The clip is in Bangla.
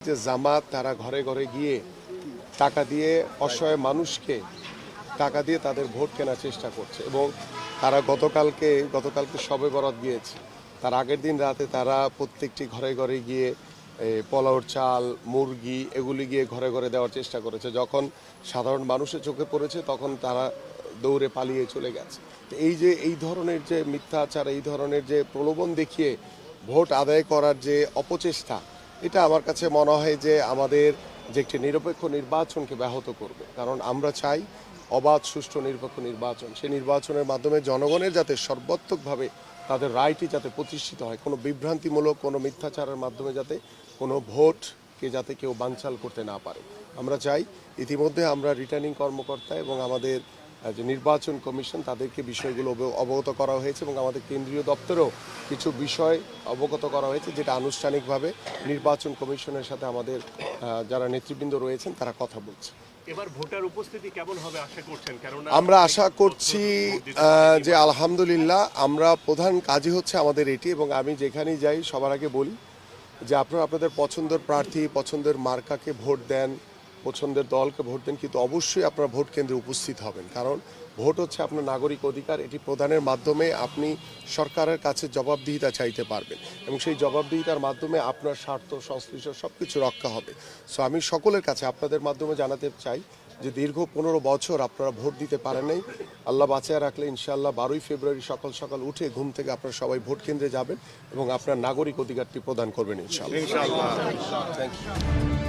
যে জামাত তারা ঘরে ঘরে গিয়ে টাকা দিয়ে অসহায় মানুষকে টাকা দিয়ে তাদের ভোট কেনার চেষ্টা করছে এবং তারা গতকালকে শবে বরাত গিয়েছে। তার আগের দিন রাতে তারা প্রত্যেকটি ঘরে ঘরে গিয়ে পোলাওর চাল মুরগি এগুলি গিয়ে ঘরে ঘরে দেওয়ার চেষ্টা করেছে। যখন সাধারণ মানুষের চোখে পড়েছে তখন তারা দৌড়ে পালিয়ে চলে গেছে। এই ধরনের যে মিথ্যাচার, এই ধরনের যে প্রলোভন দেখিয়ে ভোট আদায় করার যে অপচেষ্টা, এটা আমার কাছে মনে হয় যে আমাদের যে একটি নিরপেক্ষ নির্বাচনকে ব্যাহত করবে। কারণ আমরা চাই অবাধ সুষ্ঠু নিরপেক্ষ নির্বাচন। সেই নির্বাচনের মাধ্যমে জনগণের যাতে সর্বাত্মকভাবে তাদের রায়টি যাতে প্রতিষ্ঠিত হয়, কোনো বিভ্রান্তিমূলক কোনো মিথ্যাচারের মাধ্যমে যাতে কোনো ভোটকে যাতে কেউ বানচাল করতে না পারে। আমরা চাই, ইতিমধ্যে আমরা রিটার্নিং কর্মকর্তা এবং আমাদের যে নির্বাচন কমিশন তাদেরকে বিষয়গুলো অবগত করা হয়েছে এবং আমাদের কেন্দ্রীয় দপ্তরেও কিছু বিষয় অবগত করা হয়েছে, যেটা আনুষ্ঠানিকভাবে নির্বাচন কমিশনের সাথে আমাদের যারা নেতৃবৃন্দ রয়েছেন তারা কথা বলছে। এবার ভোটার উপস্থিতি কেমন হবে আশা করছেন? কারণ আমরা আশা করছি যে আলহামদুলিল্লাহ, আমরা প্রধান কাজই হচ্ছে আমাদের এটি, এবং আমি যেখানেই যাই সবার আগে বলি যে আপনারা আপনাদের পছন্দের প্রার্থী, পছন্দের মার্কাকে ভোট দেন, পছন্দের দলকে ভোট দেন, কিন্তু অবশ্যই আপনারা ভোট কেন্দ্রে উপস্থিত হবেন। কারণ ভোট হচ্ছে আপনার নাগরিক অধিকার। এটি প্রদানের মাধ্যমে আপনি সরকারের কাছে জবাবদিহিতা চাইতে পারবেন এবং সেই জবাবদিহিতার মাধ্যমে আপনার স্বার্থ সংশ্লিষ্ট সব কিছু রক্ষা হবে। সো আমি সকলের কাছে আপনাদের মাধ্যমে জানাতে চাই যে দীর্ঘ 15 বছর আপনারা ভোট দিতে পারেন নাই। আল্লাহ বাঁচায় রাখলে ইনশাআল্লাহ 12ই ফেব্রুয়ারি সকাল সকাল উঠে ঘুম থেকে আপনারা সবাই ভোট কেন্দ্রে যাবেন এবং আপনার নাগরিক অধিকারটি প্রদান করবেন ইনশাআল্লাহ। Thank you.